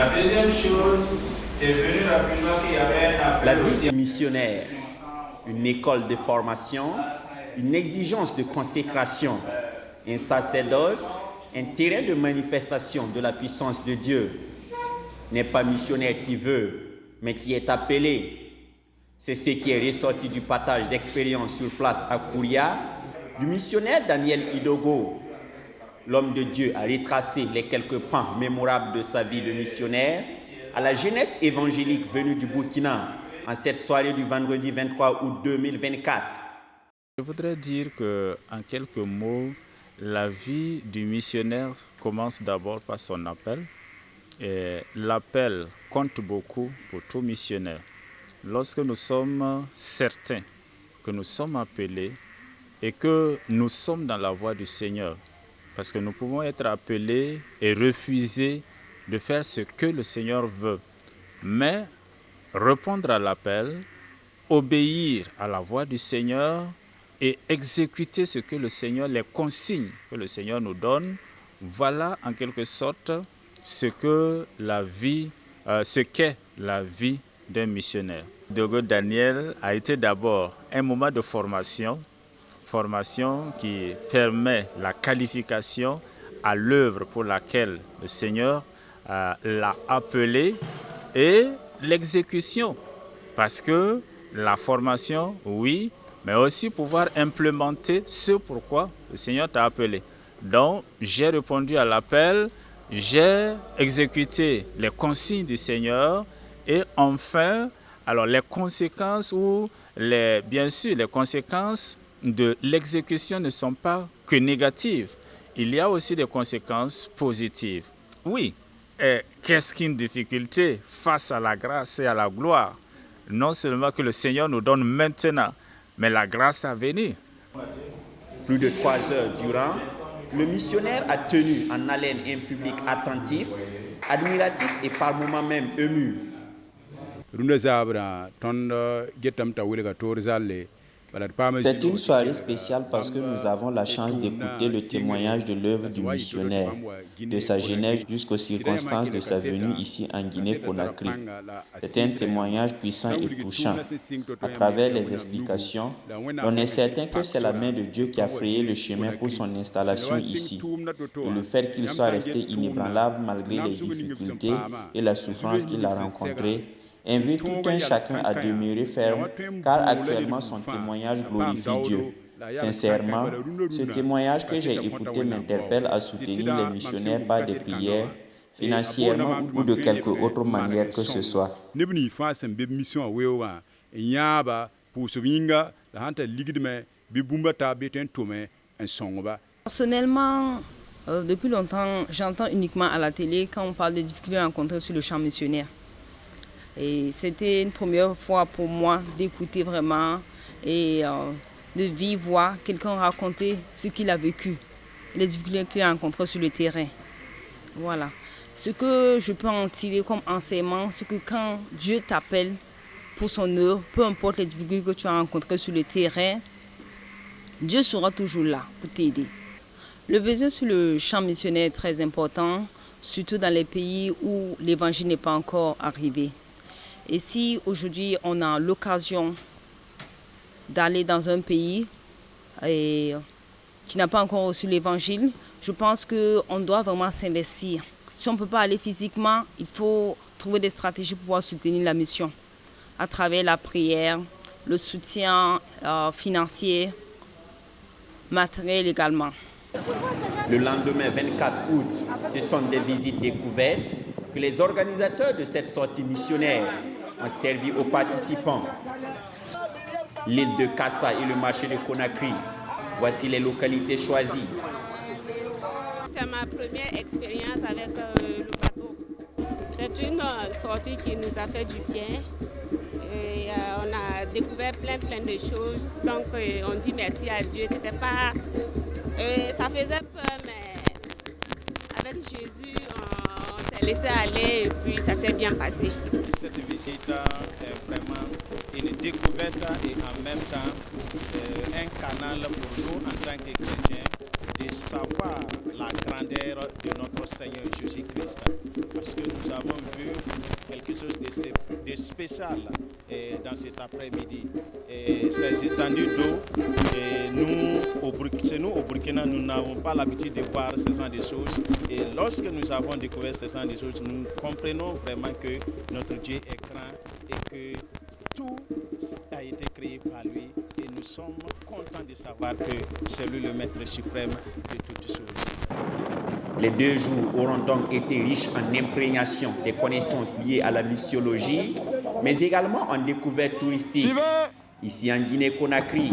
La deuxième chose, c'est venu rapidement qu'il y avait un appel. La vie du missionnaire, une école de formation, une exigence de consécration, un sacerdoce, un terrain de manifestation de la puissance de Dieu. N'est pas missionnaire qui veut, mais qui est appelé. C'est ce qui est ressorti du partage d'expériences sur place à Kouria, du missionnaire Daniel Idogo. L'homme de Dieu a retracé les quelques pans mémorables de sa vie de missionnaire à la jeunesse évangélique venue du Burkina en cette soirée du vendredi 23 août 2024. Je voudrais dire qu'en quelques mots, la vie du missionnaire commence d'abord par son appel. Et l'appel compte beaucoup pour tout missionnaire. Lorsque nous sommes certains que nous sommes appelés et que nous sommes dans la voie du Seigneur, parce que nous pouvons être appelés et refuser de faire ce que le Seigneur veut, mais répondre à l'appel, obéir à la voix du Seigneur et exécuter ce que le Seigneur, les consignes que le Seigneur nous donne, voilà en quelque sorte ce qu'est la vie d'un missionnaire. Idogo Daniel a été d'abord un moment de formation qui permet la qualification à l'œuvre pour laquelle le Seigneur l'a appelé et l'exécution. Parce que la formation, oui, mais aussi pouvoir implémenter ce pourquoi le Seigneur t'a appelé. Donc, j'ai répondu à l'appel, j'ai exécuté les consignes du Seigneur et enfin, alors les conséquences bien sûr, les conséquences de l'exécution ne sont pas que négatives. Il y a aussi des conséquences positives. Oui, qu'est-ce qu'une difficulté face à la grâce et à la gloire? Non seulement que le Seigneur nous donne maintenant, mais la grâce à venir. Plus de 3 heures durant, le missionnaire a tenu en haleine un public attentif, admiratif et par moments même ému. C'est une soirée spéciale parce que nous avons la chance d'écouter le témoignage de l'œuvre du missionnaire, de sa jeunesse jusqu'aux circonstances de sa venue ici en Guinée-Conakry. C'est un témoignage puissant et touchant. À travers les explications, on est certain que c'est la main de Dieu qui a frayé le chemin pour son installation ici. Et le fait qu'il soit resté inébranlable malgré les difficultés et la souffrance qu'il a rencontrées invite tout un chacun à demeurer ferme, car actuellement son témoignage glorifie Dieu. Sincèrement, ce témoignage que j'ai écouté m'interpelle à soutenir les missionnaires par des prières, financièrement ou de quelque autre manière que ce soit. Personnellement, depuis longtemps, j'entends uniquement à la télé quand on parle des difficultés rencontrées sur le champ missionnaire. Et c'était une première fois pour moi d'écouter vraiment et de vive voix quelqu'un raconter ce qu'il a vécu, les difficultés qu'il a rencontrées sur le terrain. Voilà. Ce que je peux en tirer comme enseignement, c'est que quand Dieu t'appelle pour son œuvre, peu importe les difficultés que tu as rencontrées sur le terrain, Dieu sera toujours là pour t'aider. Le besoin sur le champ missionnaire est très important, surtout dans les pays où l'évangile n'est pas encore arrivé. Et si aujourd'hui on a l'occasion d'aller dans un pays qui n'a pas encore reçu l'évangile, je pense qu'on doit vraiment s'investir. Si on ne peut pas aller physiquement, il faut trouver des stratégies pour pouvoir soutenir la mission à travers la prière, le soutien financier, matériel également. Le lendemain 24 août, ce sont des visites découvertes que les organisateurs de cette sortie missionnaire ont servi aux participants. L'île de Kassa et le marché de Conakry, voici les localités choisies. C'est ma première expérience avec le bateau. C'est une sortie qui nous a fait du bien. Et, on a découvert plein de choses. Donc on dit merci à Dieu. C'était pas, ça faisait peur, mais avec Jésus, on s'est laissé aller et puis ça s'est bien passé. Cette visite est vraiment une découverte et en même temps un canal pour nous en tant que chrétiens de savoir la grandeur de notre Seigneur Jésus-Christ. Parce que nous avons vu chose de spécial dans cet après-midi. Ces étendues d'eau, nous au Burkina, nous n'avons pas l'habitude de voir ce genre de choses. Et lorsque nous avons découvert ce genre de choses, nous comprenons vraiment que notre Dieu est grand et que tout a été créé par lui. Et nous sommes contents de savoir que c'est lui le maître suprême de toutes choses. Les 2 jours auront donc été riches en imprégnation des connaissances liées à la missiologie, mais également en découvertes touristiques. Ici en Guinée-Conakry,